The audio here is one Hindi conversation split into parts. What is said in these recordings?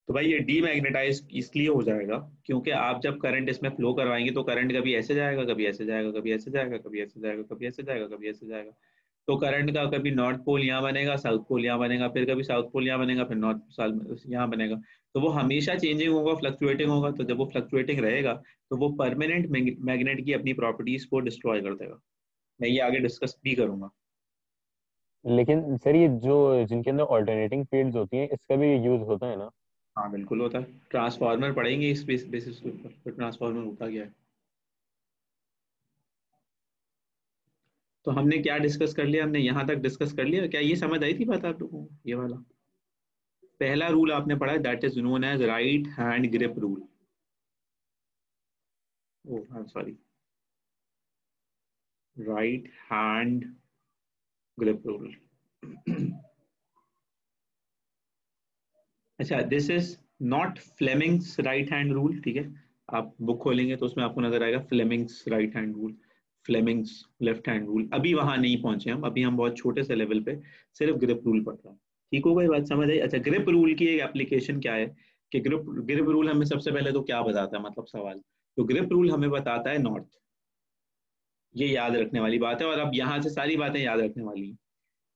तो भाई ये डीमैग्नेटाइज इसलिए हो जाएगा क्योंकि आप जब करंट इसमें फ्लो करवाएंगे तो करंट कभी ऐसे जाएगा, कभी ऐसे जाएगा, कभी ऐसे जाएगा, कभी ऐसे जाएगा, कभी ऐसे जाएगा, कभी ऐसे जाएगा। तो करंट का कभी नॉर्थ पोल यहाँ बनेगा, साउथ पोल यहाँ बनेगा, फिर कभी साउथ पोल यहाँ बनेगा, फिर नॉर्थ यहाँ बनेगा। तो वो हमेशा चेंजिंग होगा, फ्लक्चुएटिंग होगा। तो जब वो फ्लक्चुएटिंग रहेगा तो वो परमानेंट मैग्नेट की अपनी प्रॉपर्टीज को डिस्ट्रॉय कर देगा। मैं ये आगे डिस्कस भी करूंगा। लेकिन सर ये जो जिनके अंदर ऑल्टरनेटिंग फील्ड्स होती हैं इसका भी यूज होता है ना? हाँ बिल्कुल होता है। ट्रांसफार्मर पढ़ेंगे इस बेसिस के ऊपर, तो ट्रांसफार्मर होता क्या है। तो हमने क्या डिस्कस कर लिया, हमने यहाँ तक डिस्कस कर लिया। क्या ये समझ आई थी बात आप लोगों को, ये वाला पहला रूल आपने पढ़ा है, that is known as right hand grip rule. ओ हाँ sorry, right hand grip rule. अच्छा, this is not Fleming's right hand rule, ठीक है। आप बुक खोलेंगे तो उसमें आपको नजर आएगा Fleming's right hand rule, Fleming's left hand rule. अभी वहां नहीं पहुंचे हम, अभी हम बहुत छोटे से लेवल पे सिर्फ ग्रिप रूल पढ़ रहे हैं। ठीक होगा, ये बात समझ आई। अच्छा, ग्रिप रूल की एक एप्लीकेशन क्या है कि ग्रिप ग्रिप रूल हमें सबसे पहले तो क्या बताता है, मतलब सवाल। तो ग्रिप रूल हमें बताता है नॉर्थ, ये याद रखने वाली बात है। और अब यहाँ से सारी बातें याद रखने वाली हैं।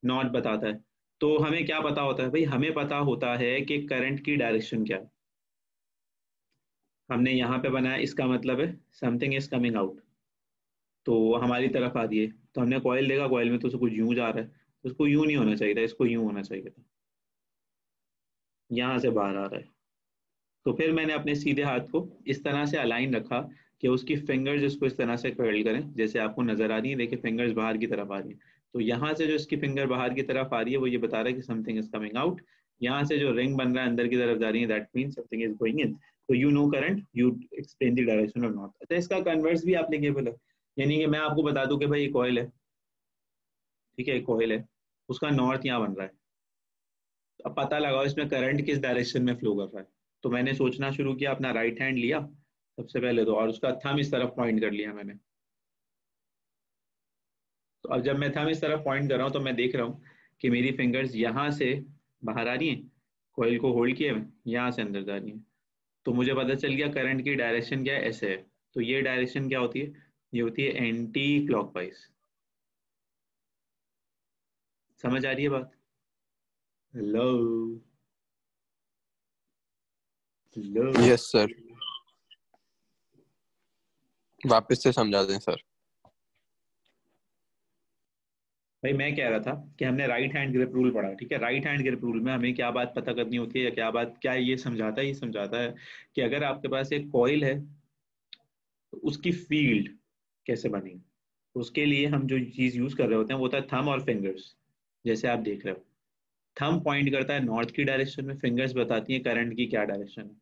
नॉर्थ बताता है। तो हमें क्या पता होता है भाई, हमें पता होता है कि करंट की डायरेक्शन क्या है। हमने यहाँ पे बनाया, इसका मतलब है समथिंग इज कमिंग आउट, तो हमारी तरफ आ रही है। तो हमने कॉइल देखा, कॉइल में तो कुछ यूं जा रहा है, तो उसको यूं नहीं होना चाहिए था, इसको यूं होना चाहिए था, यहाँ से बाहर आ रहा है। तो फिर मैंने अपने सीधे हाथ को इस तरह से अलाइन रखा कि उसकी फिंगर्स इसको इस तरह से कर्ल करें, जैसे आपको नजर आ रही है। देखिए फिंगर्स बाहर की तरफ आ रही है। तो यहाँ से जो इसकी फिंगर बाहर की तरफ आ रही है वो ये बता रहा है कि समथिंग इज कमिंग आउट। यहाँ से जो रिंग बन रहा है अंदर की तरफ जा रही है, that mean something is going in. तो you know current, you explain the direction of north. अच्छा, इसका कन्वर्स भी एप्लीकेबल है। यानी कि मैं आपको बता दूं कि भाई ये कॉइल है, ठीक है, कॉइल है, उसका नॉर्थ यहाँ बन रहा है। अब पता लगाओ इसमें करंट किस डायरेक्शन में फ्लो कर रहा है। तो मैंने सोचना शुरू किया, अपना राइट हैंड लिया सबसे पहले तो, और उसका थंब इस तरफ पॉइंट कर लिया मैंने। तो अब जब मैं थंब इस तरफ पॉइंट कर रहा हूँ तो मैं देख रहा हूँ कि मेरी फिंगर्स यहाँ से बाहर आ रही हैं, कॉइल को होल्ड किए हुए यहाँ से अंदर जा रही हैं। तो मुझे पता चल गया करंट की डायरेक्शन क्या है, ऐसे है। तो ये डायरेक्शन क्या होती है, ये होती है एंटी क्लॉकवाइज। समझ आ रही है बात? Hello, hello. यस सर, वापस से समझा दें सर। भाई मैं कह रहा था कि हमने राइट हैंड ग्रिप रूल पढ़ा, ठीक है। राइट हैंड ग्रिप रूल में हमें क्या बात पता करनी होती है, या क्या बात, क्या ये समझाता है, ये समझाता है कि अगर आपके पास एक कॉइल है तो उसकी फील्ड कैसे बनेगी। तो उसके लिए हम जो चीज यूज कर रहे होते हैं वो होता है थंब और फिंगर्स। जैसे आप देख रहे हो, थंब पॉइंट करता है नॉर्थ की डायरेक्शन में, फिंगर्स बताती है करंट की क्या डायरेक्शन है।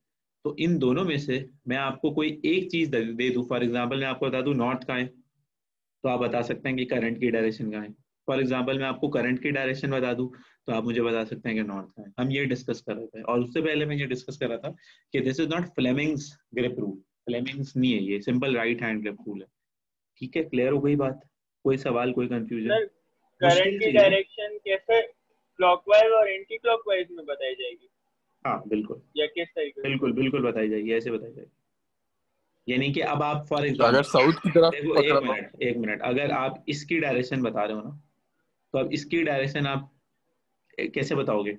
तो इन दोनों में से मैं आपको कोई एक चीज दे दूं, फॉर एग्जाम्पल मैं आपको बता दूं नॉर्थ का है, तो आप बता सकते हैं कि करंट की डायरेक्शन का है। फॉर एग्जाम्पल मैं आपको करंट की डायरेक्शन बता दूं तो आप मुझे बता सकते हैं कि नॉर्थ का है। हम ये डिस्कस कर रहे थे, और उससे पहले मैं ये डिस्कस कर रहा था कि this is not Fleming's grip rule. Fleming's नहीं है, ये simple right hand grip rule है। ठीक है, क्लियर हो गई बात? कोई सवाल, कोई कंफ्यूजन? सर करंट मुश्किल की चीज है। डायरेक्शन कैसे क्लॉकवाइज और एंटी क्लॉकवाइज में बताई जाएगी, हाँ बिल्कुल, या किस तरीके से? बिल्कुल बिल्कुल बताई जाएगी, ऐसे बताई जाएगी। यानी कि अब आप फॉर अगर एग्जाम्पल, साउथ की तरफ देखो पकड़ा एक तो? मिनट एक मिनट, अगर आप इसकी डायरेक्शन बता रहे हो ना, तो अब इसकी डायरेक्शन आप कैसे बताओगे?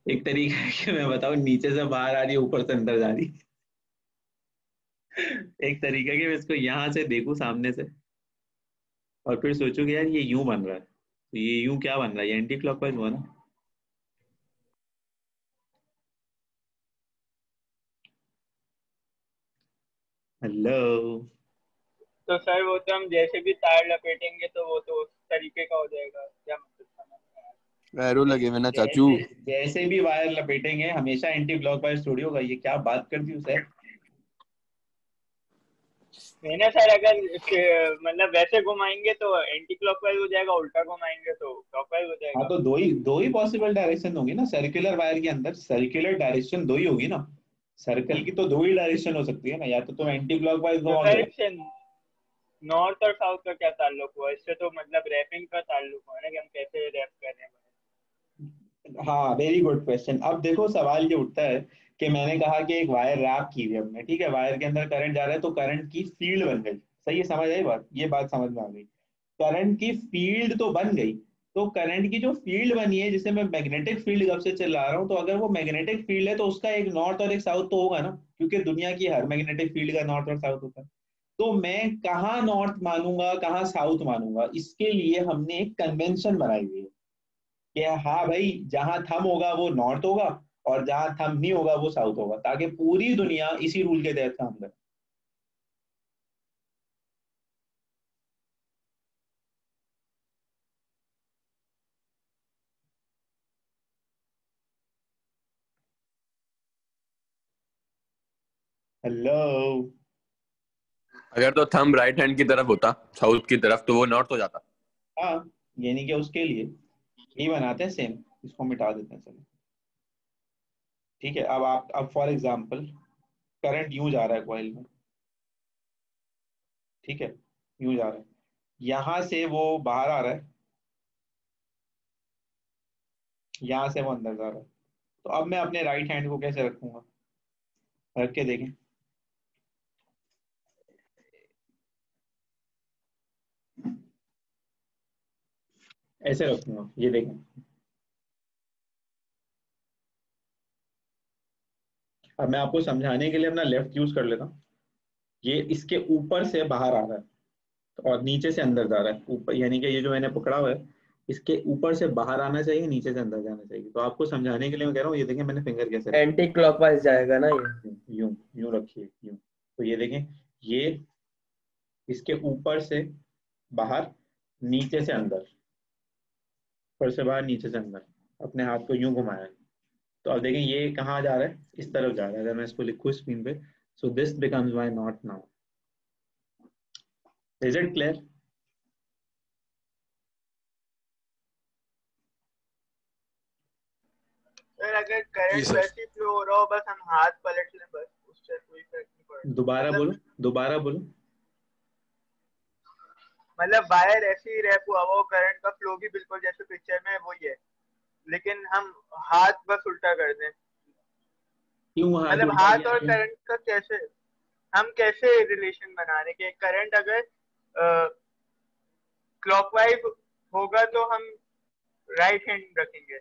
एक तरीका है कि मैं बताऊं नीचे से बाहर आ रही है, ऊपर से अंदर जा रही है। एक तरीका है कि मैं इसको यहाँ से देखूं सामने से, और फिर सोचूं कि यार ये यूं बन रहा है, तो ये यूं क्या बन रहा है, ये एंटी क्लॉकवाइज हुआ ना। हेलो। तो सर वो तो हम जैसे भी तार लपेटेंगे तो वो तो उस तरीके का हो जाएगा, क्या मतलब समझ में आया? एरो लगे हुए ना चाचू। जैसे जैसे भी वायर लपेटेंगे हमेशा एंटी क्लॉकवाइज थोड़ी होगा, ये क्या बात कर दी सर। मैंने सर अगर मतलब वैसे घुमाएंगे तो एंटी क्लॉकवाइज हो जाएगा, उल्टा घुमाएंगे तो क्लॉकवाइज हो हाँ जाएगा। तो दो ही पॉसिबल डायरेक्शन होगी ना, सर्कुलर वायर के अंदर सर्कुलर डायरेक्शन दो ही होगी ना। सर्कल की तो दो ही डायरेक्शन हो सकती है ना, या तो तुम एंटी क्लॉकवाइज तो घुमाओगे। सर इससे नॉर्थ और साउथ का क्या ताल्लुक हुआ? इससे तो मतलब रैपिंग का ताल्लुक हुआ ना, कि हम कैसे रैप कर रहे हैं। हाँ वेरी गुड क्वेश्चन। अब देखो सवाल ये उठता है कि मैंने कहा कि एक वायर रैप की हुई है हमने, ठीक है, वायर के अंदर करंट जा रहा है तो करंट की फील्ड बन गई। सही है, समझ आई बात, ये बात समझ में आ गई। करंट की फील्ड तो बन गई, तो करंट की जो फील्ड बनी है, जिसे मैं मैग्नेटिक फील्ड कब से चला रहा हूँ, तो अगर वो मैग्नेटिक फील्ड है तो उसका एक नॉर्थ और एक साउथ तो होगा ना, क्योंकि दुनिया की हर मैग्नेटिक फील्ड का नॉर्थ और साउथ होता है। तो मैं कहाँ नॉर्थ मानूंगा कहाँ साउथ मानूंगा, इसके लिए हमने एक कन्वेंशन बनाई हुई है कि हाँ भाई, जहां थंब होगा वो नॉर्थ होगा और जहां थंब नहीं होगा वो साउथ होगा, ताकि पूरी दुनिया इसी रूल के तहत काम करे। हेलो। अगर तो थंब राइट हैंड की तरफ होता, साउथ की तरफ, तो वो नॉर्थ हो जाता। हाँ, यानी कि उसके लिए ही बनाते हैं सेम, इसको मिटा देते हैं, चलो ठीक है। अब आप, अब फॉर एग्जांपल करंट यूं जा रहा है कॉइल में, ठीक है, यूं जा रहा है, यहां से वो बाहर आ रहा है, यहां से वो अंदर जा रहा है। तो अब मैं अपने राइट हैंड को कैसे रखूंगा, रख के देखें। ऐसे रखूंगा, ये देखें। अब मैं आपको समझाने के लिए अपना लेफ्ट यूज कर लेता हूँ। ये इसके ऊपर से बाहर आ रहा है और नीचे से अंदर जा रहा है, ऊपर यानी कि ये जो मैंने पकड़ा हुआ है, इसके ऊपर से बाहर आना चाहिए, नीचे से अंदर जाना चाहिए। तो आपको समझाने के लिए मैं कह रहा हूँ, ये देखें मैंने फिंगर कैसे रखा एंटी क्लॉकवाइज जाएगा ना ये? है, यूं यूं रखिए, यूं। तो ये देखें, ये इसके ऊपर से बाहर, नीचे से अंदर, ऊपर से बाहर नीचे से अंदर, अपने हाथ को यूं घुमाया है। तो अब देखें ये कहाँ जा रहा है, इस तरफ जा रहा है। अगर मैं इसको लिखूँ स्क्रीन पे, so this becomes my not now. Is it clear? Sir अगर जी करंट सर। वैसे फ्लो हो रहा हो, बस हम हाथ पलट लें, बस उससे कोई फर्क नहीं पड़ता दोबारा मतलब। बोलो, दोबारा बोलो। मतलब वायर ऐसे ही रैप हुआ, वो करंट का फ्लो भी बिल्कुल जैसे पिक्चर में वही है, लेकिन हम हाथ बस उल्टा कर दें। क्यों हाथ मतलब उल्टा हाथ किया और क्यों? करंट का कैसे, हम कैसे रिलेशन बना रहे कि करंट अगर क्लॉकवाइज होगा तो हम राइट हैंड रखेंगे,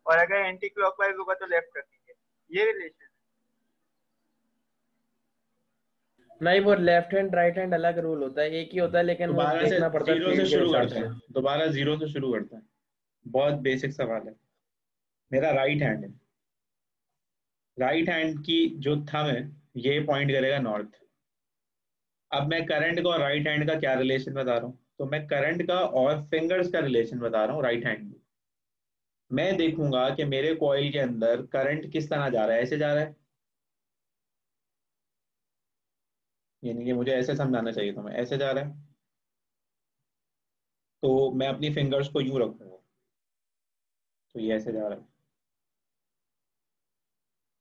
और अगर एंटी क्लॉकवाइज होगा तो लेफ्ट रखेंगे, ये रिलेशन। नहीं, वो लेफ्ट हैंड राइट हैंड अलग रूल होता है, एक ही होता है, लेकिन वो दोबारा से देखना पड़ता है जीरो से फील्ड के शुरू हिसाब करते से। हैं, दोबारा जीरो से शुरू करते हैं। बहुत बेसिक सवाल है। मेरा राइट हैंड है, राइट हैंड की जो थंब है ये पॉइंट करेगा नॉर्थ। अब मैं करंट का और राइट हैंड का क्या रिलेशन बता रहा हूँ, तो मैं करंट का और फिंगर्स का रिलेशन बता रहा हूँ राइट हैंड की। मैं देखूंगा कि मेरे कॉइल के अंदर करंट किस तरह जा रहा है, ऐसे जा रहा है, यानी कि मुझे ऐसे समझाना चाहिए, तो मैं ऐसे जा रहा है, तो मैं अपनी फिंगर्स को यूं रखूंगा, तो ये ऐसे जा रहा है।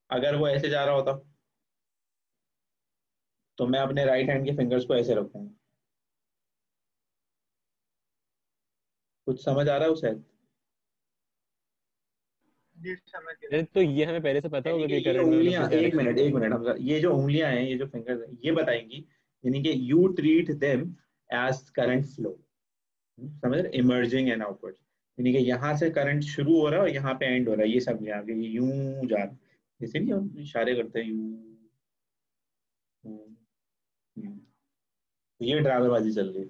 अगर वो ऐसे जा रहा होता तो मैं अपने राइट हैंड के फिंगर्स को ऐसे रखूंगा। कुछ समझ आ रहा है उसे? जी समझ गया। अरे तो ये हमें पहले से पता यानी होगा कि कि ये करंट मतलब उंगलियां, किस एक डायरेक्शन मिनट में एक होगा। मिनट हमजा, ये जो उंगलियां हैं, ये जो फिंगर्स हैं, ये बताएंगी, यानी कि you treat them as current flow, समझ रहे, इमर्जिंग एंड आउटवर्ड, यानी कि यहाँ से करंट शुरू हो रहा है और यहाँ पे एंड हो रहा है, ये समझे आगे, ये यूं जा रहा है, जैसे नहीं हम इशारे करते हैं यूं यूं, यूं। तो ये ड्रामेबाजी चल रही है।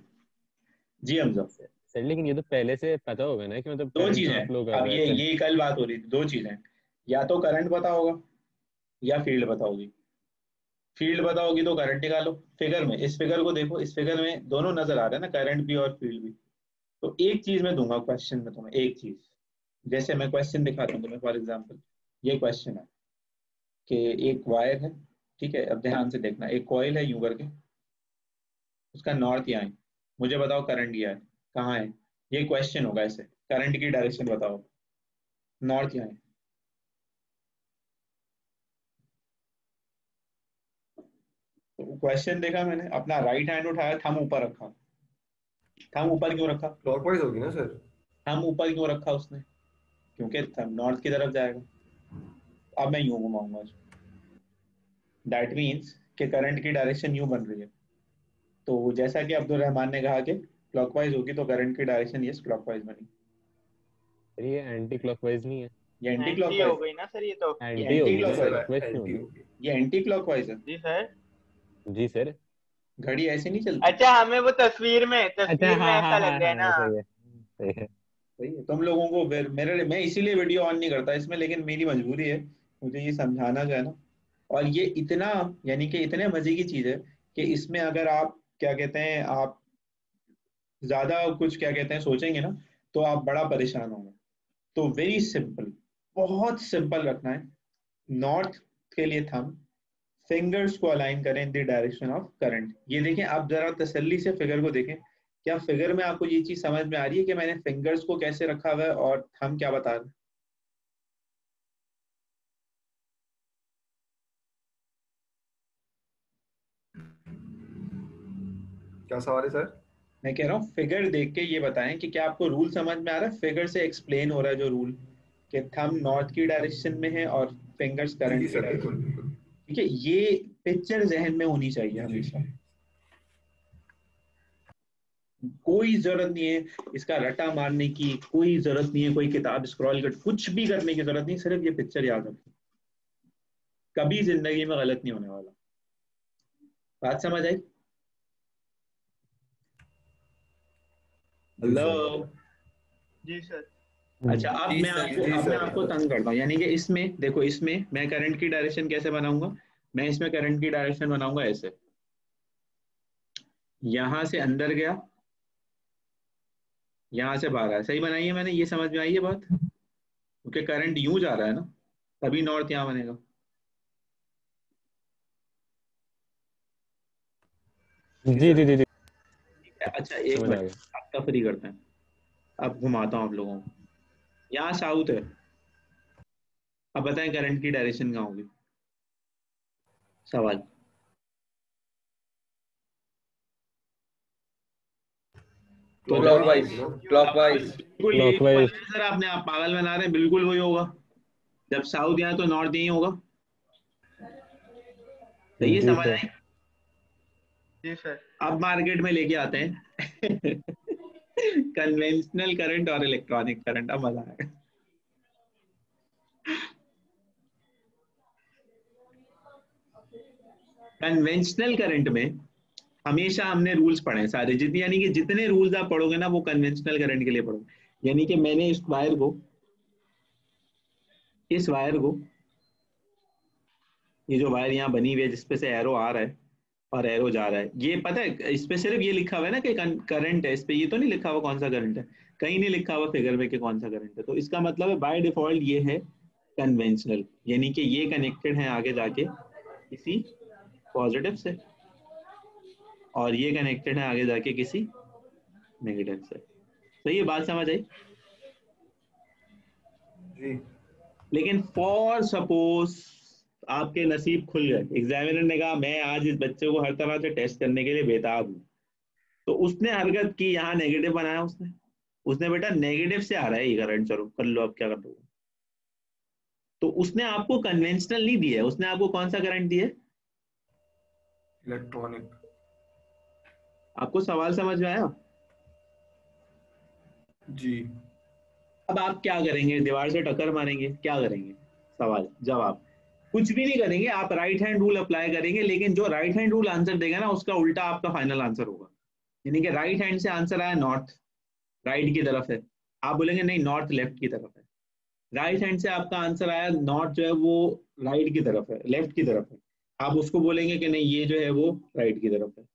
जी हमजा। सर लेकिन ये तो पहले से पता होगा ना कि मतलब दो करंट कहाँ चीजें, फ्लो कर अब रहा है ये कल बात हो रही थी, दो चीजें, या तो करंट पता होगा या फील्ड पता होगी। फील्ड पता होगी तो करंट निकालो। फिगर में, इस फिगर को देखो, इस फिगर में दोनों नजर आ रहे हैं ना, करंट भी और फील्ड भी। तो एक चीज मैं दूंगा क्वेश्चन में तुम्हें, एक चीज, जैसे मैं क्वेश्चन दिखाता हूँ तुम्हें, फॉर एग्जाम्पल ये क्वेश्चन है कि एक वायर है, ठीक है, अब ध्यान से देखना, एक कॉइल है यूं करके, उसका नॉर्थ यहाँ है, मुझे बताओ करंट यहाँ है, कहाँ है? ये क्वेश्चन होगा ऐसे, करंट की डायरेक्शन बताओ, नॉर्थ यहाँ है। तो क्वेश्चन देखा मैंने, अपना राइट हैंड उठाया, थंब ऊपर रखा। थंब ऊपर क्यों रखा? क्लॉकवाइज होगी ना सर? थंब ऊपर क्यों रखा उसने? क्योंकि थंब नॉर्थ की तरफ जाएगा। अब मैं यूं घुमाऊंगा इसको, दैट मीन्स कि करंट की डायरेक्शन यूं बन रही है, तो जैसा कि अब्दुल रहमान ने कहा कि क्लॉकवाइज होगी, तो करंट की डायरेक्शन यस क्लॉकवाइज बनी। ये एंटी क्लॉकवाइज नहीं है, ये एंटी एंटी हो क्लॉकवाइज, गई ना सर ये तो। ये एंटी एंटी होगी ना, क्लॉकवाइज, क्लॉकवाइज क्यों एंटी होगी? होगी। ये एंटी क्लॉकवाइज है। जी सर। जी सर। घड़ी ऐसे नहीं चलती। अच्छा हमें वो तस्वीर में अच्छा, हाँ ऐसा हाँ हाँ लग रहा है ना। हाँ, सही है सही है। सही है, तुम लोगों को मेरे मैं इसीलिए वीडियो ऑन नहीं करता इसमें, लेकिन मेरी मजबूरी है, मुझे ये समझाना जो है ना। और ये इतना, यानी कि इतने मजे की चीज है कि इसमें अगर आप क्या कहते हैं, आप ज्यादा कुछ क्या कहते हैं सोचेंगे ना, तो आप बड़ा परेशान होंगे। तो वेरी सिंपल, बहुत सिंपल रखना है। नॉर्थ के लिए थंब, फिंगर्स को अलाइन करें in the direction of current. ये देखें, आप जरा तसल्ली से फिगर को देखें, क्या फिगर में आपको ये चीज समझ में आ रही है कि मैंने फिंगर्स को कैसे रखा हुआ है और थंब क्या बता रहे हैं? क्या सवाल है सर? मैं कह रहा हूँ फिगर देख के ये बताएं कि क्या आपको रूल समझ में आ रहा है, फिगर से एक्सप्लेन हो रहा है जो रूल, कि थंब नॉर्थ की डायरेक्शन में है और फिंगर्स जी करंट जी की सर, डायरेक्शन। बिल्कुल बिल्कुल। ठीक है, ये पिक्चर जहन में होनी चाहिए जी जी। हमेशा। कोई जरूरत नहीं है इसका रटा मारने की, कोई जरूरत नहीं है कोई किताब स्क्रॉल कर, कुछ भी करने की जरूरत नहीं, सिर्फ ये पिक्चर याद रखें, कभी जिंदगी में गलत नहीं होने वाला। बात समझ आई? जी हेलो। सर। जी सर। अच्छा, अब जी मैं सर। आपको जी अब मैं सर। आपको तंग करता हूँ, यानी कि इसमें देखो, इसमें मैं करंट की डायरेक्शन कैसे बनाऊंगा, मैं इसमें करंट की डायरेक्शन बनाऊंगा ऐसे, यहां से अंदर गया, यहां से बाहर आया। सही बनाई है मैंने, ये समझ में आई है बात, क्योंकि करंट यूं जा रहा है ना, तभी नॉर्थ यहां बनेगा। जी जी जी जी, अच्छा एक समझ आ मिनट, गया। आप तफरी करते हैं, अब घुमाता हूँ आप लोगों को। यहाँ साउथ है, अब बताएं करंट की डायरेक्शन कहाँ होगी, सवाल। तो जब क्लॉकवाइज। क्लॉकवाइज। बिल्कुल यही तो क्लॉकवाइज। बताया सर आपने, आप पागल बना रहे हैं, बिल्कुल वही होगा। जब साउथ यहाँ तो नॉर्थ यही होगा। सही है, जी समझ सर। आई? जी सर। अब मार्केट में लेके आते हैं कन्वेंशनल करंट और इलेक्ट्रॉनिक करंट, अब मजा आएगा। कन्वेंशनल करंट में हमेशा हमने रूल्स पढ़े हैं सारे, जितने यानी कि जितने रूल्स आप पढ़ोगे ना वो कन्वेंशनल करंट के लिए पढ़ोगे। यानी कि मैंने इस वायर को, ये जो वायर यहाँ बनी हुई है जिसपे से एरो आ रहा है और एरो जा रहा है, ये पता है इस पे सिर्फ ये लिखा हुआ है ना कि करंट है, इस पे ये तो नहीं लिखा हुआ कौन सा करंट है, कहीं नहीं लिखा हुआ फिगर में कि कौन सा करंट है। तो इसका मतलब है बाय डिफॉल्ट ये है कन्वेंशनल, यानी कि ये कनेक्टेड है आगे जाके किसी पॉजिटिव से, और ये कनेक्टेड है आगे जाके किसी नेगेटिव से। तो ये बात समझ आई? जी लेकिन फॉर सपोज आपके नसीब खुल गए, एग्जामिनर ने कहा मैं आज इस बच्चे को हर तरह से टेस्ट करने के लिए बेताब हूँ, तो उसने हरकत की, यहाँ नेगेटिव बनाया उसने, उसने बेटा नेगेटिव से आ रहा है ये करंट, चलो कर लो अब क्या कर दो। तो उसने आपको कन्वेंशनल नहीं दिया है, उसने आपको कौन सा करंट दिया है? इलेक्ट्रॉनिक। आपको सवाल समझ में आया? जी। अब आप क्या करेंगे, दीवार से टक्कर मारेंगे, क्या करेंगे? सवाल जवाब, कुछ भी नहीं करेंगे, आप राइट हैंड रूल अप्लाई करेंगे, लेकिन जो राइट हैंड रूल आंसर देगा ना उसका उल्टा आपका फाइनल आंसर होगा। यानी कि राइट हैंड से आंसर आया नॉर्थ, राइट की तरफ है, आप बोलेंगे नहीं नॉर्थ लेफ्ट की तरफ है। राइट हैंड से आपका आंसर आया नॉर्थ जो है वो राइट की तरफ है, लेफ्ट की तरफ है, आप उसको बोलेंगे कि नहीं ये जो है वो राइट की तरफ है।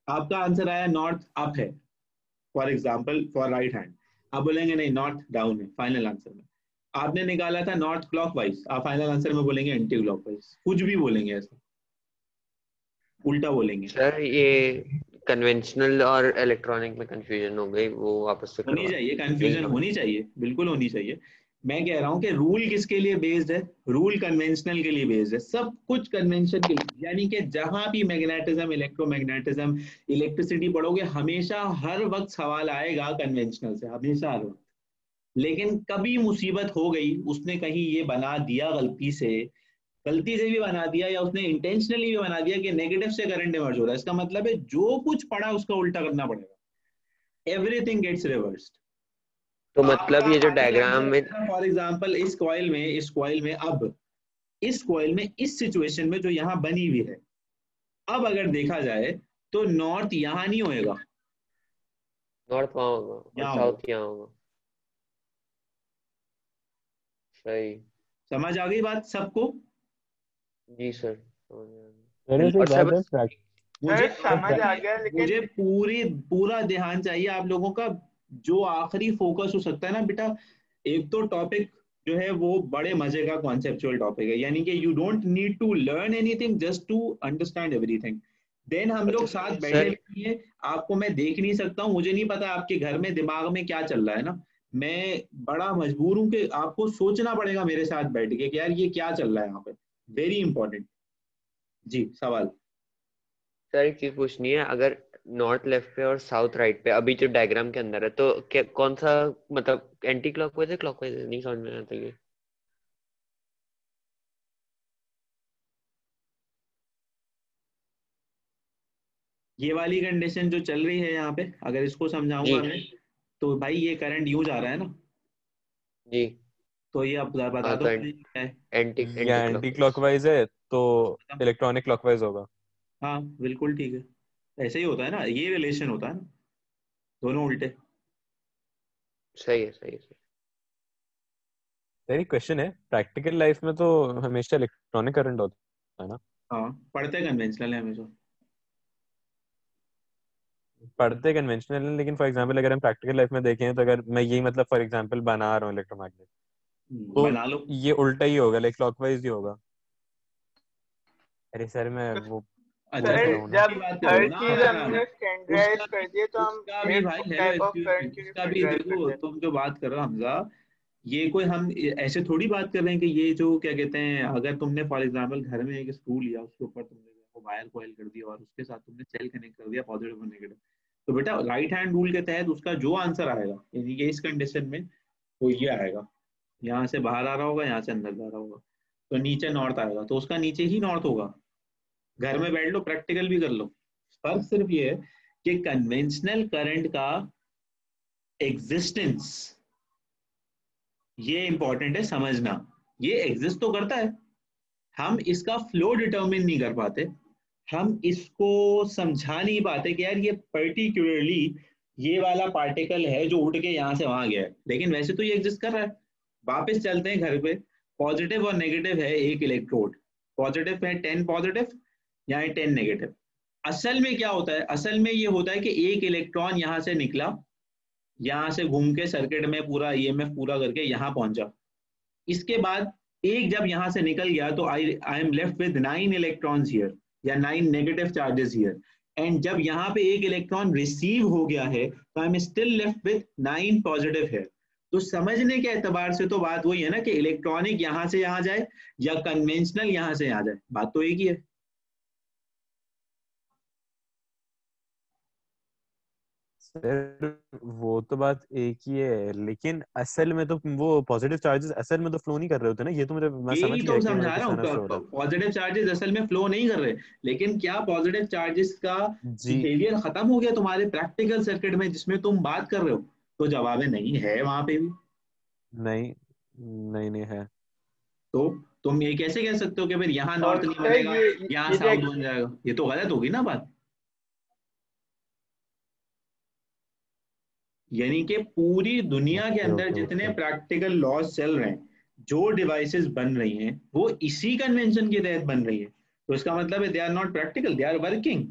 आपका आंसर आया नॉर्थ अप है, for example for right hand, आप बोलेंगे नहीं नॉर्थ डाउन है फाइनल आंसर में। आपने निकाला था नॉर्थ क्लॉकवाइज, आप फाइनल आंसर में बोलेंगे एंटी क्लॉकवाइज, कुछ भी बोलेंगे ऐसा, उल्टा बोलेंगे। सर ये कन्वेंशनल और इलेक्ट्रॉनिक में कंफ्यूजन हो गई, वो वापस से होनी करवा चाहिए, यही कंफ्यूजन हमें। होनी चाहिए, बिल्कुल होनी चाहिए। मैं कह रहा हूं कि रूल किसके लिए बेस्ड है, रूल कन्वेंशनल के लिए बेस्ड है, सब कुछ कन्वेंशन के लिए। यानी कि जहां भी मैग्नेटिज्म, इलेक्ट्रोमैग्नेटिज्म, इलेक्ट्रिसिटी पढ़ोगे, हमेशा हर वक्त सवाल आएगा कन्वेंशनल से, हमेशा हर वक्त। लेकिन कभी मुसीबत हो गई, उसने कहीं ये बना दिया गलती से, गलती से भी बना दिया या उसने इंटेंशनली भी बना दिया कि नेगेटिव से करंट इमर्ज हो रहा है, इसका मतलब है जो कुछ पड़ा उसका उल्टा करना पड़ेगा, एवरीथिंग गेट्स रिवर्स्ड। तो मतलब ये जो डायग्राम में फॉर एग्जांपल इस कॉइल में अब इस कॉइल में इस सिचुएशन में जो यहाँ बनी हुई है, अब अगर देखा जाए तो नॉर्थ यहाँ नहीं होएगा, नॉर्थ वहाँ होगा और यहाँ साउथ यहाँ होगा। सही। समझ आ गई बात सबको? जी सर, समझ आ गया। मेरे से और एक सर बात है, बस मुझे समझ आ गया, मुझे लेकिन पूरा ध्यान चाहिए आप लोगों का। जो आखिरी फोकस हो सकता है ना बेटा, एक तो टॉपिक जो है वो बड़े मजे का कॉन्सेप्चुअल टॉपिक है, यानी कि you don't need to learn anything, just to understand everything. Then हम लोग साथ बैठे सर भी हैं, आपको मैं देख नहीं सकता हूँ, मुझे नहीं पता आपके घर में दिमाग में क्या चल रहा है ना, मैं बड़ा मजबूर हूँ कि आपको सोचना पड़ेगा मेरे साथ बैठ के कि यार ये क्या चल रहा है यहाँ पे। Very important. जी सवाल। सर एक चीज पूछनी है, अगर नॉर्थ लेफ्ट पे और साउथ राइट पे अभी जो डायग्राम के अंदर है, तो क्या कौन सा मतलब एंटी क्लॉकवाइज है क्लॉकवाइज है, नहीं समझ में आता ये। ये वाली कंडीशन जो चल रही है यहाँ पे, अगर इसको जी समझाऊंगा मैं, तो भाई ये करंट यूं जा रहा है ना, जी। तो ये अब बता हाँ दो तो मुझे क्या है। एंटी या एंटी एंटी क्लॉकवाइज। क्लॉकवाइज है तो इलेक्ट्रॉनिक क्लॉकवाइज होगा। हाँ बिल्कुल ठीक है, ऐसे ही होता है ना, ये रिलेशन होता है ना, दोनों उल्टे। सही है सही है सही। तेरी क्वेश्चन है, प्रैक्टिकल लाइफ में तो हमेशा इलेक्ट्रॉनिक करंट होता है ना। हाँ पढ़ते कन्वेंशनल है हमेशा। पढ़ते कन्वेंशनल है, लेकिन फॉर एग्जांपल अगर हम प्रैक्टिकल लाइफ में देखें तो अगर मैं यही मतलब फॉर एग्जांपल बना रहा हूँ इलेक्ट्रोमैग्नेट, तो बना लो। ये उल्टा ही होगा, लाइक क्लॉकवाइज ही होगा। अरे सर मैं वो अच्छा पूछ तो रहा सर हूँ ना। उसकी जब बात कर रहे हर हो ना चीज आप, हमने उसका स्टैंडर्डाइज कर दिए तो हम उसका भी एक भाई hello type of excuse me, current की भी उसका भी स्टैंडर्डाइज कर देखो, देते तुम जो बात कर रहे हो हमजा, ये कोई हम ऐसे थोड़ी बात कर रहे हैं कि ये जो क्या कहते हैं, अगर तुमने फॉर एग्जांपल घर में एक स्क्रू लिया, उसके ऊपर तुमने वो वायर कॉइल कर दिया और उसके साथ तुमने सेल कनेक्ट कर दिया पॉजिटिव और नेगेटिव, तो बेटा राइट हैंड रूल के तहत उसका जो आंसर आएगा, यानी कि इस कंडीशन में वो ये आएगा, यहाँ से बाहर आ रहा होगा, यहाँ से अंदर जा रहा होगा, तो नीचे नॉर्थ आएगा, तो उसका नीचे ही नॉर्थ होगा। घर में बैठ लो, प्रैक्टिकल भी कर लो। फर्क सिर्फ ये है कि कन्वेंशनल करंट का एग्जिस्टेंस, ये इंपॉर्टेंट है समझना, ये एग्जिस्ट तो करता है, हम इसका फ्लो डिटरमिन नहीं कर पाते, हम इसको समझा नहीं पाते कि यार ये पर्टिकुलरली ये वाला पार्टिकल है जो उड़ के यहाँ से वहां गया है, लेकिन वैसे तो ये एग्जिस्ट कर रहा है। वापस चलते हैं घर पे, पॉजिटिव और नेगेटिव है एक इलेक्ट्रोड, पॉजिटिव है 10 पॉजिटिव, यहाँ 10 नेगेटिव। असल में क्या होता है, असल में ये होता है कि एक इलेक्ट्रॉन यहाँ से निकला, यहाँ से घूम के सर्किट में पूरा ईएमएफ पूरा करके यहाँ पहुंचा, इसके बाद एक जब यहाँ से निकल गया तो I am left with 9 electrons here या 9 नेगेटिव चार्जेस हियर, एंड जब यहाँ पे एक इलेक्ट्रॉन रिसीव हो गया है तो I am still left with 9 positive here. तो समझने के एतबार से तो बात वही है ना कि इलेक्ट्रॉनिक यहाँ से यहाँ जाए या कन्वेंशनल यहाँ से यहाँ जाए, बात तो एक ही है। सर वो तो बात एक ही है, लेकिन असल में तो वो पॉजिटिव चार्जेस असल में तो फ्लो नहीं कर रहे होते ना, ये तो मैं समझ यही तो गया कि समझा मतलब रहा किस तरह से हो हूँ, रहा पॉजिटिव चार्जेस असल में फ्लो नहीं कर रहे, लेकिन क्या पॉजिटिव चार्जेस का है। जी बिहेवियर खत्म हो गया तुम्हारे प्रैक्टिकल सर्किट में जिसमें तुम बात कर रहे हो? तो जवाब है नहीं, है वहां पे भी। नहीं नहीं नहीं है। तो तुम ये कैसे कह सकते हो कि फिर यहाँ नॉर्थ और नहीं सर बनेगा, ये यहाँ ये जो साउथ बन जाएगा? ये तो गलत होगी ना बात। यानी कि पूरी दुनिया के ओके अंदर ओके जितने ओके। प्रैक्टिकल लॉज चल रहे हैं, जो डिवाइसेस बन रही हैं, वो इसी कन्वेंशन के तहत बन रही है, तो इसका मतलब है they are not practical, they are working.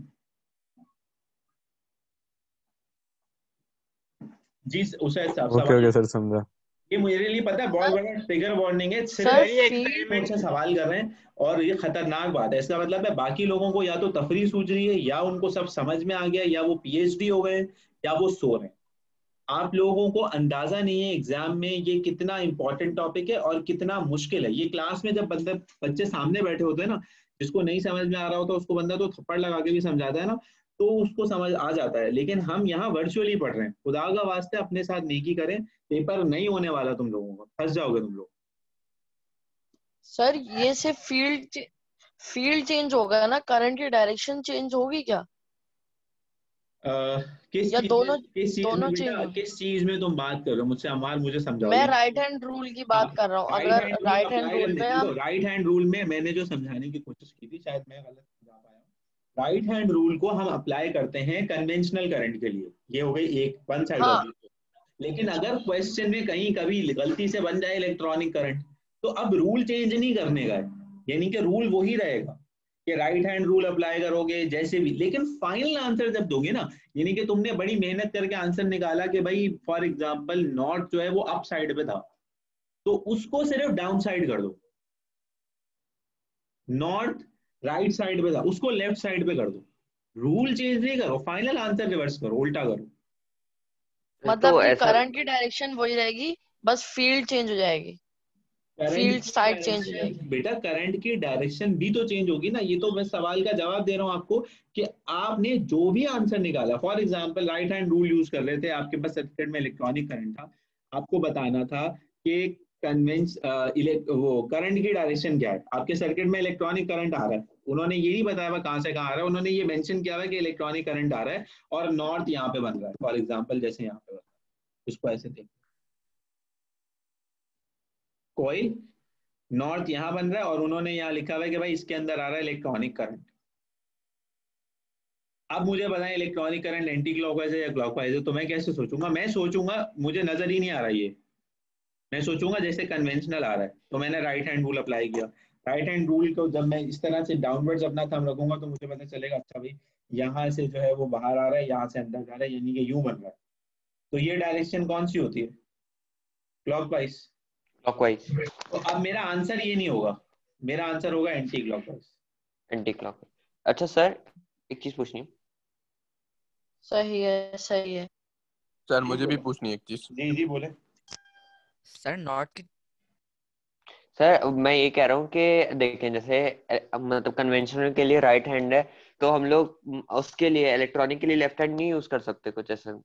जी उसे ओके सवाल, ओके सर समझा। ये मेरे लिए पता है बहुत बड़ा ट्रिगर वार्निंग है, सिर्फ सर ये फील्ड मुझसे सवाल कर रहे हैं और ये खतरनाक बात है, इसका मतलब है बाकी लोगों को या तो तफरी सूझ रही है, या उनको सब समझ में आ गया, या वो पीएचडी हो गए, या वो सो रहे हैं। आप लोगों को अंदाजा नहीं है एग्जाम में ये कितना इंपॉर्टेंट टॉपिक है और कितना मुश्किल है। ये क्लास में जब बच्चे सामने बैठे होते हैं ना, जिसको नहीं समझ में आ रहा होता उसको बंदा तो थप्पड़ लगा के भी समझाता है ना, तो उसको समझ आ जाता है, लेकिन हम यहाँ वर्चुअली पढ़ रहे हैं, खुदा का वास्ते अपने साथ नेकी करें, पेपर नहीं होने वाला तुम लोगों का, फंस जाओगे तुम लोग। सर ये से फील्ड चेंज होगा ना, करंट की डायरेक्शन चेंज होगी क्या, किस या चीज में दोनों किस चीज में दोनों चेंज बेटा, होगी? किस चीज में तुम बात कर रहे हो मुझसे अमार, मुझे समझाओ मैं ये। राइट हैंड रूल की हाँ, बात कर रहा हूँ। राइट अगर hand rule right hand apply rule करने, में देखो हम राइट हैंड रूल में मैंने जो समझाने की कोशिश की थी, शायद मैं गलत समझा पाया हूँ। राइट हैंड रूल को हम अप्लाई करते हैं कन्वेंशनल करंट के लिए, ये हो गई एक वन साइड ऑफ हाँ व्यू। लेकिन अगर क्वेश्चन में कहीं कभी गलती से बन जाए इलेक्ट्रॉनिक करंट, तो अब रूल चेंज नहीं करने का है, यानी कि रूल वही रहेगा कि राइट हैंड रूल अप्लाई करोगे जैसे भी, लेकिन फाइनल आंसर जब दोगे ना, यानी कि तुमने बड़ी मेहनत करके आंसर निकाला कि भाई फॉर एग्जांपल नॉट जो है वो अप साइड पे था, तो उसको सिर्फ डाउन साइड कर दो। नॉर्थ राइट साइड पे था, उसको लेफ्ट साइड पे कर दो। रूल चेंज नहीं करो, फाइनल आंसर रिवर्स करो, उल्टा करो। मतलब तो कि ऐसा करंट की डायरेक्शन वही रहेगी, बस फील्ड चेंज हो जाएगी, करंट फील्ड की साइड चेंज हो जाएगी। डायरेक्शन बेटा, करंट की डायरेक्शन भी तो चेंज होगी ना, ये तो मैं सवाल का जवाब दे रहा हूँ आपको कि आपने जो भी आंसर निकाला, for example right hand rule use कर रहे थे, आपके पास सर्किट में इलेक्ट्रॉनिक करंट था, आपको बताना था कि कन्वेंस वो करंट की डायरेक्शन क्या है। आपके सर्किट में इलेक्ट्रॉनिक करंट आ रहा है, उन्होंने ये नहीं बताया हुआ कहाँ से कहाँ आ रहा है, उन्होंने ये मेंशन किया हुआ है कि इलेक्ट्रॉनिक करंट आ रहा है और नॉर्थ यहाँ पे बन रहा है, फॉर एग्जाम्पल जैसे यहाँ पे बन रहा है, उसको ऐसे देख, कोई नॉर्थ यहाँ बन रहा है और उन्होंने यहाँ लिखा हुआ है कि भाई इसके अंदर आ रहा है इलेक्ट्रॉनिक करंट। अब मुझे बताएं इलेक्ट्रॉनिक करंट एंटी क्लॉकवाइज है या क्लॉकवाइज है, तो मैं कैसे सोचूंगा, मैं सोचूंगा मुझे नजर ही नहीं आ रहा ये, मैं सोचूंगा जैसे कन्वेंशनल आ रहा है, तो मैंने राइट हैंड रूल अप्लाई किया। राइट हैंड रूल को जब मैं इस तरह से डाउनवर्ड्स अपना थंब रखूंगा तो मुझे पता चलेगा अच्छा भाई यहाँ से जो है वो बाहर आ रहा है, यहाँ से अंदर जा रहा है, यानी कि यूं बन रहा है। तो ये डायरेक्शन कौन सी होती है, क्लॉकवाइज। क्लॉकवाइज, तो अब मेरा आंसर ये नहीं होगा, मेरा आंसर होगा एंटी क्लॉकवाइज। Anti clockwise. अच्छा सर, एक चीज पूछनी है। सही है, सही है। सर जी मुझे भी बोले, पूछनी है एक चीज। जी जी बोले। सर नॉट की सर मैं ये कह रहा हूँ कि देखें, जैसे मतलब कन्वेंशनल के लिए राइट हैंड है, तो हम लोग उसके लिए इलेक्ट्रॉनिक के लिए लेफ्ट हैंड नहीं यूज कर सकते कुछ ऐसा?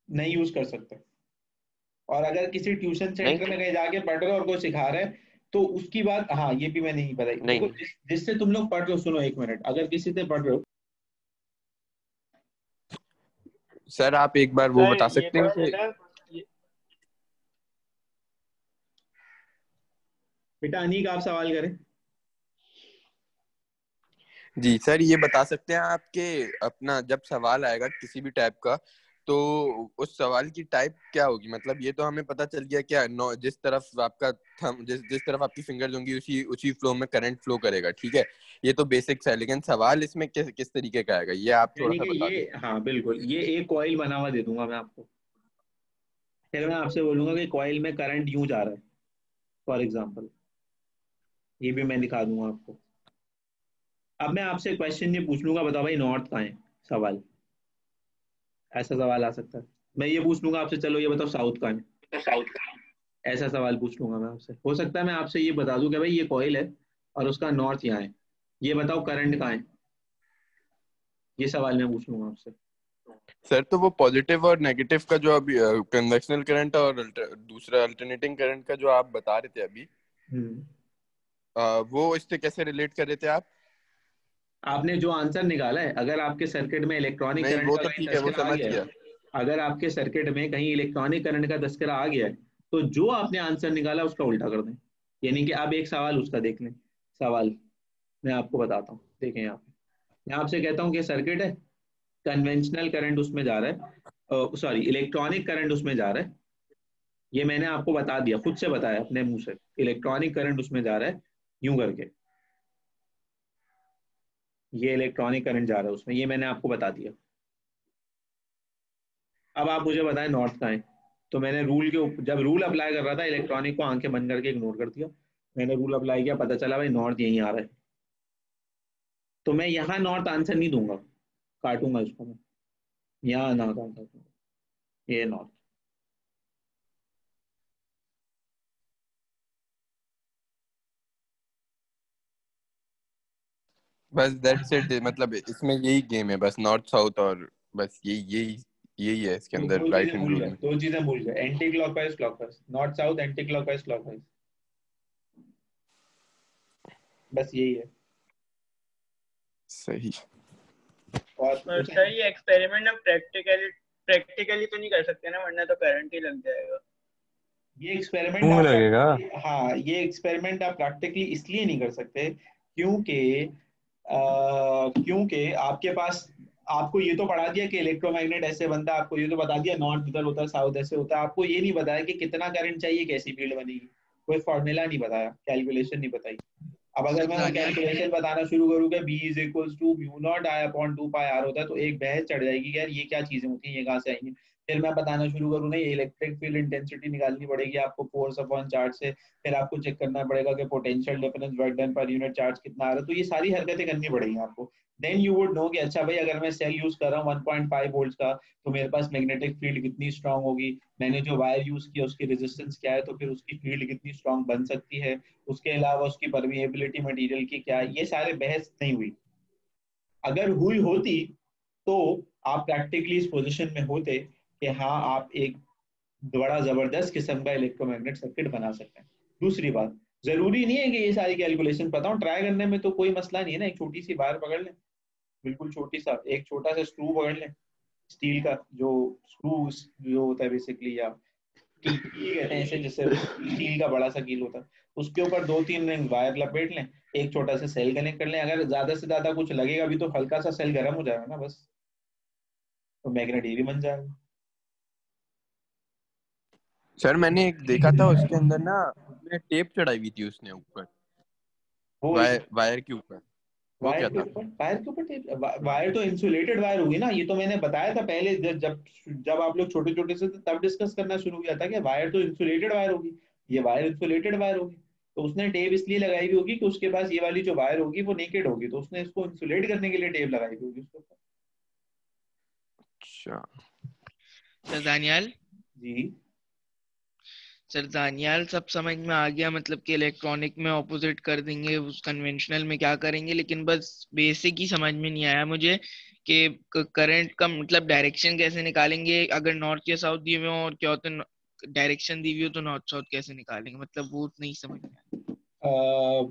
नहीं यूज कर सकते, और अगर किसी ट्यूशन नहीं सेंटर में कहीं जाके पढ़ रहे हो और कोई सिखा रहे हैं तो उसकी बात, हाँ ये भी मैं नहीं बताई, देखो नहीं। जिससे तुम लोग पढ़ रहे हो, सुनो एक मिनट, अगर किसी से पढ़ रहे हो, सर आप एक बार वो सर बता ये सकते हैं था कि बेटा, ये बेटा अनीक आप सवाल करें। जी सर ये बता सकते हैं आपके अपना जब सवाल आएगा किसी भी टाइप का, तो उस सवाल की टाइप क्या होगी, मतलब ये तो हमें पता चल गया क्या, जिस तरफ आपका थंब जिस तरफ आपकी फिंगर्स होंगी उसी उसी फ्लो में करंट फ्लो करेगा, ठीक है, ये तो बेसिक्स है, लेकिन सवाल इसमें किस किस तरीके का आएगा ये आप थोड़ा यानी सा कि बता ये, दें। हाँ बिल्कुल, ये एक कॉइल बना हुआ दे दूंगा मैं आपको, फिर मैं आपसे बोलूंगा कि कॉइल में करंट यूं जा रहा है, फॉर एग्जाम्पल ये भी मैं दिखा दूंगा आपको। अब मैं आपसे क्वेश्चन ये पूछ लूंगा, बताओ भाई नॉर्थ कहाँ है, सवाल, ऐसा सवाल आ सकता है। मैं ये पूछ लूंगा आपसे, चलो ये बताओ साउथ कहाँ है, ऐसा सवाल पूछ लूंगा मैं आपसे। हो सकता है मैं आपसे ये बता दूं कि भाई ये कॉइल है और उसका नॉर्थ यहाँ है, ये बताओ करंट कहाँ है, ये सवाल मैं पूछ लूंगा आपसे। सर तो वो पॉजिटिव और नेगेटिव का जो अभी कन्वेंशनल करंट और दूसरा अल्टरनेटिंग करंट का जो आप बता रहे थे अभी, हम्म, वो इससे कैसे रिलेट कर रहे थे आप? आपने जो आंसर निकाला है, अगर आपके सर्किट में इलेक्ट्रॉनिक नहीं करंट वो का तो कहीं ठीक है, वो तस्करा आ समझ गया गया। है, अगर आपके सर्किट में कहीं इलेक्ट्रॉनिक करंट का तस्करा आ गया है, तो जो आपने आंसर निकाला उसका उल्टा कर दें। यानी कि आप एक सवाल उसका देख लें। सवाल मैं आपको बताता हूँ, देखें यहाँ पे, मैं आपसे कहता हूँ कि सर्किट है, कन्वेंशनल करंट उसमें जा रहा है, सॉरी इलेक्ट्रॉनिक करंट उसमें जा रहा है, ये मैंने आपको बता दिया, खुद से बताया अपने मुंह से, इलेक्ट्रॉनिक करंट उसमें जा रहा है यूं करके, ये इलेक्ट्रॉनिक करंट जा रहा है उसमें, ये मैंने आपको बता दिया। अब आप मुझे बताएं नॉर्थ कहाँ है। तो मैंने रूल के जब रूल अप्लाई कर रहा था, इलेक्ट्रॉनिक को आंखें बंद करके इग्नोर कर दिया, मैंने रूल अप्लाई किया, पता चला भाई नॉर्थ यहीं आ रहा है, तो मैं यहाँ नॉर्थ आंसर नहीं दूंगा, काटूंगा इसको मैं, यहाँ ना काटा, ये नॉर्थ। बस दैट्स इट, मतलब इसमें यही गेम है बस, नॉर्थ साउथ और बस यही यही यही है इसके तो अंदर दो राइट चीजें हैंड भूल रूल जाए, में। दो चीजें भूल जाए, anti clockwise clockwise, north south, anti clockwise clockwise, बस यही है। सही। और और कुछ है? सर ये एक्सपेरिमेंट हम प्रैक्टिकली तो नहीं कर सकते ना, वरना तो करंट ही लग जाएगा। ये एक्सपेरिमेंट क्यों आप लगेगा? हाँ, ये एक्सपेरिमेंट आप प्रैक्टिकली इसलिए नहीं कर सकते क्योंकि क्योंकि आपके पास, आपको ये तो पढ़ा दिया कि इलेक्ट्रोमैग्नेट ऐसे बनता है, आपको ये तो बता दिया नॉर्थ इधर होता है, साउथ ऐसे होता है, आपको ये नहीं बताया कि कितना करंट चाहिए, कैसी फील्ड बनेगी, कोई फॉर्मूला नहीं बताया, कैलकुलेशन नहीं बताई। अब अगर सर मैं वो दानियाल, कैलकुलेशन बताना शुरू करूँ कि B is equal to mu not I upon 2 pi R होता है, तो एक बहस चढ़ जाएगी यार ये क्या चीजें होती हैं, ये कहाँ से आई हैं। फिर मैं बताना शुरू करूँ, नहीं इलेक्ट्रिक फील्ड इंटेंसिटी निकालनी पड़ेगी आपको फोर्स अपॉन चार्ज से, फिर आपको चेक करना पड़ेगा कि potential difference work done per unit charge कितना आ रहा है, तो ये सारी हरकतें करनी पड़ेगी आपको। देन यू वुड नो कि अच्छा भाई अगर मैं सेल यूज कर रहा हूँ 1.5 वोल्ट का, तो मेरे पास मैग्नेटिक फील्ड कितनी स्ट्रांग होगी, मैंने जो वायर यूज किया उसकी रेजिस्टेंस क्या है, तो फिर उसकी फील्ड कितनी स्ट्रांग बन सकती है, उसके अलावा उसकी परमिएबिलिटी मटेरियल की क्या है, ये सारे बहस नहीं हुई। अगर हुई होती तो आप प्रैक्टिकली इस पोजीशन में होते कि हाँ आप एक बड़ा जबरदस्त किस्म का इलेक्ट्रोमैग्नेट सर्किट बना सकते हैं। दूसरी बात, जरूरी नहीं है कि ये सारी कैलकुलेशन पता हो, ट्राई करने में तो कोई मसला नहीं है ना, एक छोटी सी वायर पकड़ लें, बिल्कुल छोटी सा, एक छोटा सा स्क्रू पकड़ लें स्टील का, जो स्क्रू जो होता है बेसिकली, या कील कहते हैं इसे, जैसे स्टील का बड़ा सा कील होता है, उसके ऊपर 2-3 रिंग वायर लपेट लें, एक छोटा सा सेल कनेक्ट कर लें, अगर ज्यादा से ज्यादा कुछ लगेगा भी तो हल्का सा सेल गर्म हो जाएगा ना बस, तो मैग्नेट ये भी बन जाएगा। सर मैंने एक देखा था उसके अंदर ना, उसमें टेप चढ़ाई हुई थी उसने ऊपर, वो वायर के ऊपर, वो वायर क्या के था? ऊपर, वायर के ऊपर टेप, वायर तो इंसुलेटेड वायर होगी ना, ये तो मैंने बताया था पहले, जब जब आप लोग छोटे छोटे से थे तब डिस्कस करना शुरू किया था कि वायर तो इंसुलेटेड वायर होगी, ये वायर इंसुलेटेड वायर होगी, तो उसने टेप इसलिए लगाई हुई होगी कि उसके पास ये वाली जो वायर होगी वो नेकेड होगी, तो उसने इसको इंसुलेट करने के लिए टेप लगाई हुई होगी उसके ऊपर। अच्छा। सर दानियाल, जी सर दानियाल सब समझ में आ गया, मतलब कि इलेक्ट्रॉनिक में ऑपोजिट कर देंगे, उस कन्वेंशनल में क्या करेंगे, लेकिन बस बेसिक ही समझ में नहीं आया मुझे कि करंट का मतलब डायरेक्शन कैसे निकालेंगे, अगर नॉर्थ या साउथ दिए हुए हो, और क्या होता है डायरेक्शन दी हुई हो तो नॉर्थ साउथ कैसे निकालेंगे, मतलब वो नहीं समझ में आया।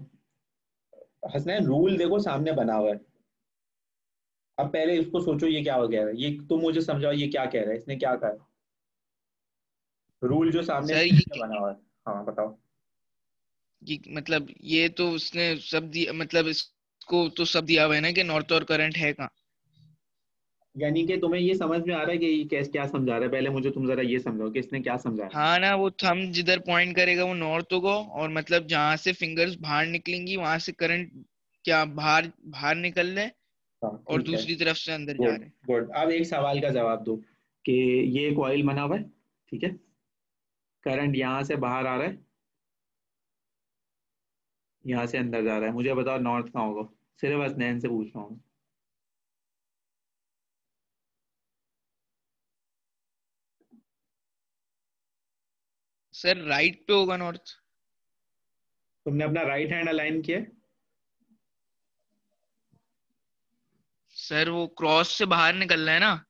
हसनैन, रूल देखो सामने बना हुआ है, अब पहले इसको सोचो ये क्या हो गया है, ये तुम मुझे समझाओ ये क्या कह रहा है, इसने क्या कहा है, रूल जो सामने सर स्क्रीन पे बना हुआ है। हाँ बताओ। ये मतलब ये तो उसने सब दिया, मतलब इसको तो सब दिया हुआ है ना कि नॉर्थ और करंट है कहाँ। यानी कि तुम्हें ये समझ में आ रहा है कि ये कैसे क्या समझा रहा है, पहले मुझे तुम जरा ये समझाओ कि इसने क्या समझाया। हाँ ना, वो थंब जिधर पॉइंट करेगा वो नॉर्थ होगा, और मतलब जहां से फिंगर्स बाहर निकलेंगी वहां से करंट क्या बाहर बाहर निकल रहे हैं, हाँ और ठीक है, दूसरी तरफ से अंदर जा गुड रहे हैं। गुड। अब एक सवाल का जवाब दो कि ये एक ऑयल बना हुआ है, ठीक है, करंट यहाँ से बाहर आ रहा है, यहाँ से अंदर जा रहा है, मुझे बताओ नॉर्थ कहाँ होगा, सिर्फ बस नैन से पूछ रहा हूँ। सर राइट पे होगा नॉर्थ। तुमने अपना राइट हैंड अलाइन किया है? सर वो क्रॉस से बाहर निकल रहा है ना।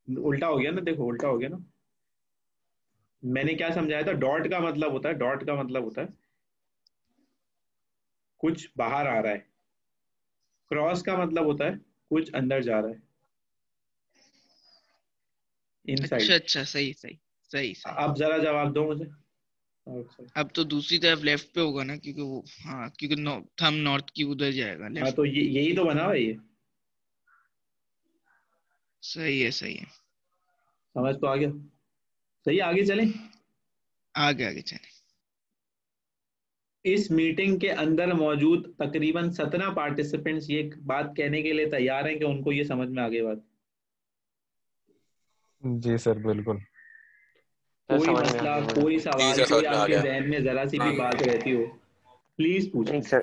उल्टा हो गया ना, देखो उल्टा हो गया ना, मैंने क्या समझाया था, डॉट का मतलब होता है, डॉट का मतलब होता है कुछ बाहर आ रहा है, क्रॉस का मतलब होता है कुछ अंदर जा रहा है, अच्छा इनसाइड। अच्छा, सही सही सही सही। अब जरा जवाब दो मुझे। outside। अब तो दूसरी तरफ लेफ्ट पे होगा ना, क्योंकि वो हाँ, क्योंकि थंब नॉर्थ की उधर जाएगा हाँ लेफ्ट। तो ये यही तो बना हुआ है ये, सही है सही है। समझ तो आ गया। सही, आगे चलें। आगे आगे चले। इस मीटिंग के अंदर मौजूद तकरीबन 17 पार्टिसिपेंट्स ये बात कहने के लिए तैयार हैं कि उनको ये समझ में आ गई बात। जी सर बिल्कुल। सर कोई समझ में आ मसला, गया मुझे। कोई जी सवाल, सर कोई समझ में आ आपके गया। जहन में जरा सी भी बात रहती हो प्लीज नहीं पूछें। सर।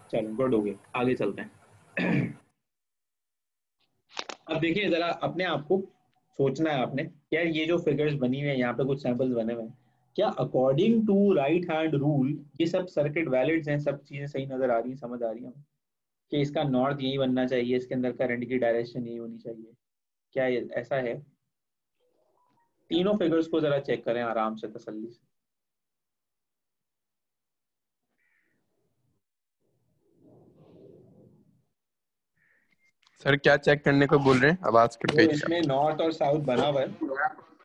चलो गुड हो गया, आगे चलते हैं। अब देखिए जरा अपने आप को सोचना है आपने, क्या ये जो फिगर्स बनी हुई है यहाँ पे कुछ सैंपल्स बने हुए हैं, क्या according to right hand rule ये सब सर्किट वैलिड हैं, सब चीजें सही नजर आ रही हैं, समझ आ रही हैं कि इसका नॉर्थ यही बनना चाहिए, इसके अंदर करंट की डायरेक्शन यही होनी चाहिए, क्या ये ऐसा है? तीनों फिगर्स को जरा चेक करें आराम से, तसल्ली से। सर क्या चेक करने को बोल रहे हैं, आवाज कट जो गई थी इसमें नॉर्थ और साउथ बना हुआ है,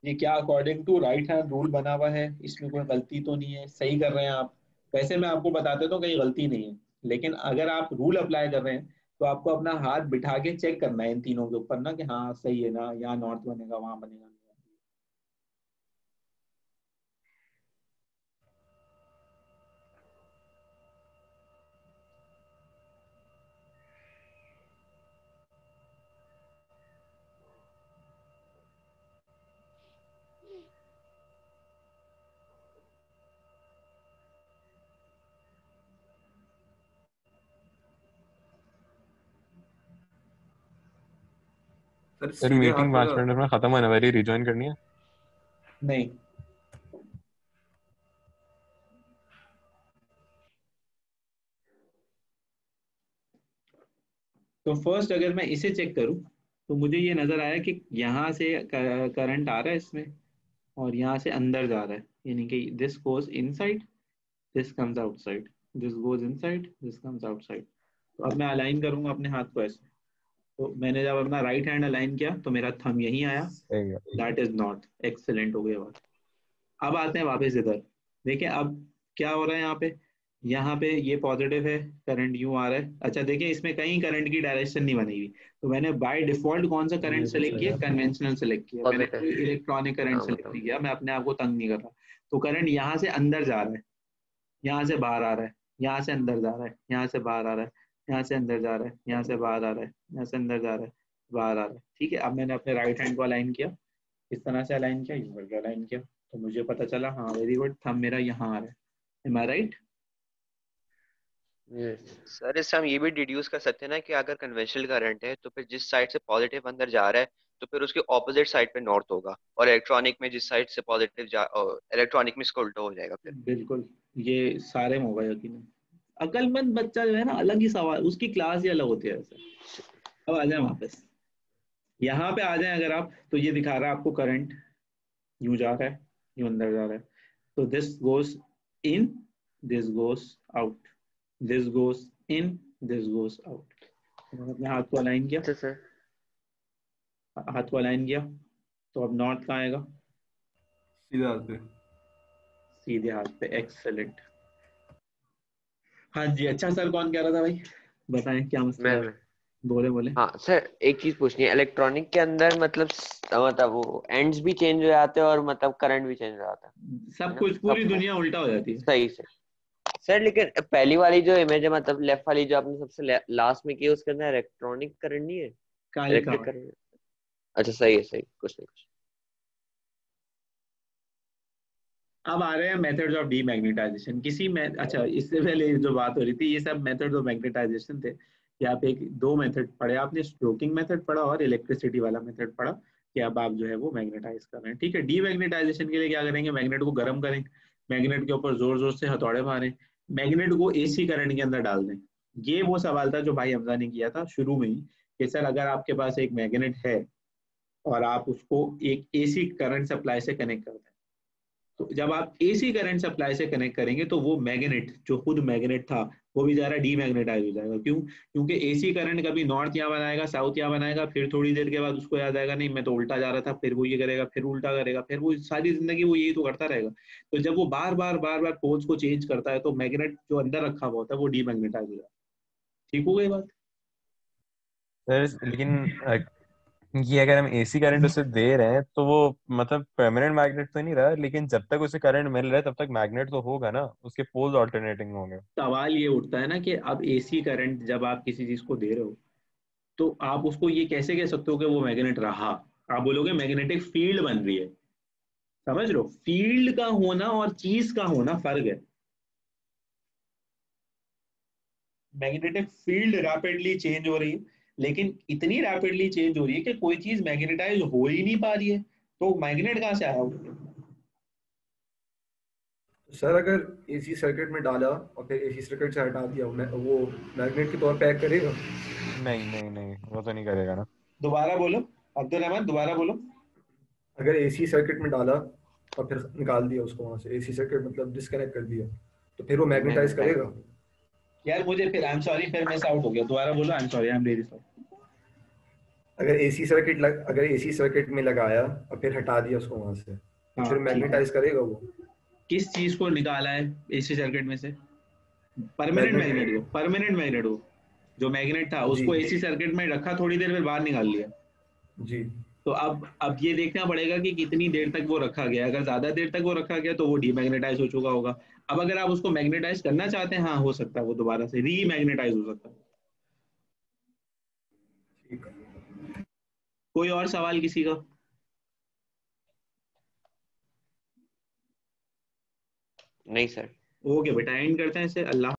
ये क्या according to right hand rule बना हुआ है? इसमें कोई गलती तो नहीं है? सही कर रहे हैं आप? वैसे मैं आपको बता देता हूँ कहीं गलती नहीं है, लेकिन अगर आप रूल अप्लाई कर रहे हैं तो आपको अपना हाथ बिठा के चेक करना है इन तीनों के ऊपर ना, कि हाँ सही है ना, यहाँ नॉर्थ बनेगा वहां बनेगा। सर सर सीधे हाथ मीटिंग 5 होगा? मिनट में खत्म होने वाली है, रिजॉइन करनी है? नहीं, तो फर्स्ट अगर मैं इसे चेक करूं तो मुझे ये नजर आया कि यहाँ से करंट आ रहा है इसमें और यहाँ से अंदर जा रहा है, यानी कि this goes inside, this comes outside, this goes inside, this comes outside. तो अब मैं अलाइन करूंगा अपने हाथ को ऐसे। तो मैंने जब अपना राइट हैंड अलाइन किया तो मेरा थंब यहीं आया, सही है। दैट इज नॉट एक्सेलेंट, हो गया बात। अब आते हैं वापस इधर, देखिए अब क्या हो रहा है यहाँ पे ये पॉजिटिव है, करंट यूं आ रहा है। अच्छा देखिए इसमें कहीं करंट की डायरेक्शन नहीं बनी हुई, तो मैंने बाय डिफॉल्ट कौन सा करंट सेलेक्ट किया? कन्वेंशनल सेलेक्ट किया मैंने, पॉजिटिव। कोई इलेक्ट्रॉनिक करंट हाँ सेलेक्ट बताओ। नहीं किया, मैं अपने आप को तंग नहीं कर रहा। तो करंट यहाँ से अंदर जा रहा है, यहाँ से बाहर आ रहा है, यहाँ से अंदर जा रहा है, यहाँ से बाहर आ रहा है, यहाँ से अंदर जा रहा है, यहाँ से बाहर आ रहा है, यहाँ से अंदर जा रहा है, बाहर आ रहा है। ठीक है, अब मैंने अपने राइट हैंड को अलाइन किया, इस तरह से अलाइन किया, यूं करके अलाइन किया, तो मुझे पता चला हाँ वेरी गुड, थंब मेरा यहाँ आ रहा है। एम आई राइट? सर इससे हम ये भी डिड्यूस कर सकते हैं ना कि अगर कन्वेंशनल करंट है तो फिर जिस साइड से पॉजिटिव अंदर जा रहा है तो फिर उसके ऑपोजिट साइड पे नॉर्थ होगा, और इलेक्ट्रॉनिक में जिस साइड से पॉजिटिव जा इलेक्ट्रॉनिक में इसका उल्टा हो जाएगा फिर। बिल्कुल, ये सारे मोबाइल यकीन। अकलमंद बच्चा जो है ना, अलग ही सवाल, उसकी क्लास ही अलग होती है ऐसे। अब आ जाए वापस यहाँ पे आ जाए अगर आप, तो ये दिखा रहा है आपको करंट यूं जा रहा है, यूं अंदर जा रहा है। तो this goes in, this goes out, this goes in, this goes out. मैंने अपने हाथ को अलाइन किया, अच्छा सर। हाथ को अलाइन किया, तो अब नॉर्थ कहाँ आएगा? सीधे हाथ पे। सीधे हाथ पे, एक्सेलेंट। हाँ जी, अच्छा सर कौन कह रहा था भाई, बताएं क्या मसला है? मैं बोले बोले। हाँ सर, एक चीज पूछनी है। इलेक्ट्रॉनिक के अंदर मतलब वो एंड्स भी चेंज हो जाते हैं और मतलब करंट भी चेंज हो जाता है सब ना? कुछ, पूरी दुनिया उल्टा हो जाती है। सही से सर, लेकिन पहली वाली जो इमेज है, मतलब लेफ्ट वाली जो आपने सबसे लास्ट में की है, उसके अंदर इलेक्ट्रॉनिक करंट नहीं है, कहाँ लिखा इलेक्ट्रिक हुआ है? करंट। अच्छा सही है, सही, कुछ नहीं कुछ। अब आ रहे हैं मेथड्स ऑफ डीमैग्नेटाइजेशन। अच्छा इससे पहले जो बात हो रही थी, ये सब मेथड्स ऑफ मैग्नेटाइजेशन थे। यहाँ पे एक दो मेथड पढ़े आपने, स्ट्रोकिंग मेथड पढ़ा और इलेक्ट्रिसिटी वाला मेथड पढ़ा, कि अब आप जो है वो मैग्नेटाइज कर रहे हैं। ठीक है, डीमैग्नेटाइजेशन के लिए क्या करेंगे? मैग्नेट को गर्म करें, मैग्नेट के ऊपर जोर जोर से हथौड़े मारें, मैग्नेट को एसी करंट के अंदर डाल दें। ये वो सवाल था जो भाई हमजा ने किया था शुरू में ही, कि सर अगर आपके पास एक मैग्नेट है और आप उसको एक एसी करंट सप्लाई से कनेक्ट कर दें, तो जब आप एसी करंट सप्लाई से कनेक्ट करेंगे तो वो मैग्नेट जो खुद मैग्नेट था वो भी जरा डीमैग्नेटाइज हो जाएगा। क्यों? क्योंकि एसी करंट कभी नॉर्थ यहाँ बनाएगा, साउथ यहाँ बनाएगा, फिर थोड़ी देर के बाद उसको याद आएगा नहीं मैं तो उल्टा जा रहा था, फिर वो ये करेगा, फिर उल्टा करेगा, फिर वो सारी जिंदगी वो यही तो करता रहेगा। तो जब वो बार बार बार बार पोल्स को चेंज करता है तो मैग्नेट जो अंदर रखा हुआ होता है वो डीमैग्नेटाइज हो जाता है। ठीक हो गई बात? सर लेकिन ये अगर हम एसी करंट उसे दे रहे हैं तो वो मतलब परमानेंट मैग्नेट तो नहीं रहा, लेकिन जब तक उसे करंट मिल रहा है तब तक मैग्नेट तो होगा ना, उसके पोल्स ऑल्टरनेटिंग होंगे। सवाल ये उठता है ना कि अब एसी करंट जब आप किसी चीज को दे रहे हो तो आप उसको ये कैसे कह सकते हो कि वो मैग्नेट रहा? आप बोलोगे मैग्नेटिक फील्ड बन रही है। समझ लो, फील्ड का होना और चीज का होना फर्क है। मैग्नेटिक फील्ड रैपिडली चेंज हो रही है, लेकिन इतनी रैपिडली चेंज हो रही है कि कोई चीज मैग्नेटाइज हो ही नहीं पा रही है, तो मैग्नेट कहां से आया होगा? सर अगर एसी सर्किट में डाला और फिर एसी सर्किट से हटा दिया, वो मैग्नेट के तौर पे एक्ट करेगा? नहीं नहीं नहीं, वो तो नहीं करेगा ना। दोबारा बोलो। अब्दुल रहमान दोबारा बोलो। अगर एसी सर्किट में डाला और फिर निकाल दिया उसको वहां से, एसी सर्किट मतलब डिस्कनेक्ट कर दिया, तो फिर वो मैग्नेटाइज करेगा। यार मुझे फिर आई एम सॉरी, फिर मिस आउट हो गया, दोबारा बोलो। I am sorry, I am very sorry. अगर एसी सर्किट में लगाया और फिर हटा दिया उसको वहां से, तो हाँ, फिर ठीक है। मैग्नेटाइज करेगा वो। किस चीज को निकाला है एसी सर्किट में से? परमानेंट मैग्नेट को, परमानेंट मैग्नेट को, जो मैग्नेट था उसको एसी सर्किट में रखा, थोड़ी देर फिर बाहर निकाल लिया। जी। तो अब ये देखना पड़ेगा कि कितनी देर तक वो रखा गया। अगर ज्यादा देर तक वो रखा गया तो वो डीमैग्नेटाइज हो चुका होगा। अब अगर आप उसको मैग्नेटाइज करना चाहते हैं, हाँ हो सकता है वो दोबारा से रीमैग्नेटाइज हो सकता है। ठीक है। कोई और सवाल किसी का? नहीं सर। ओके बेटा, एंड करते हैं इसे। अल्लाह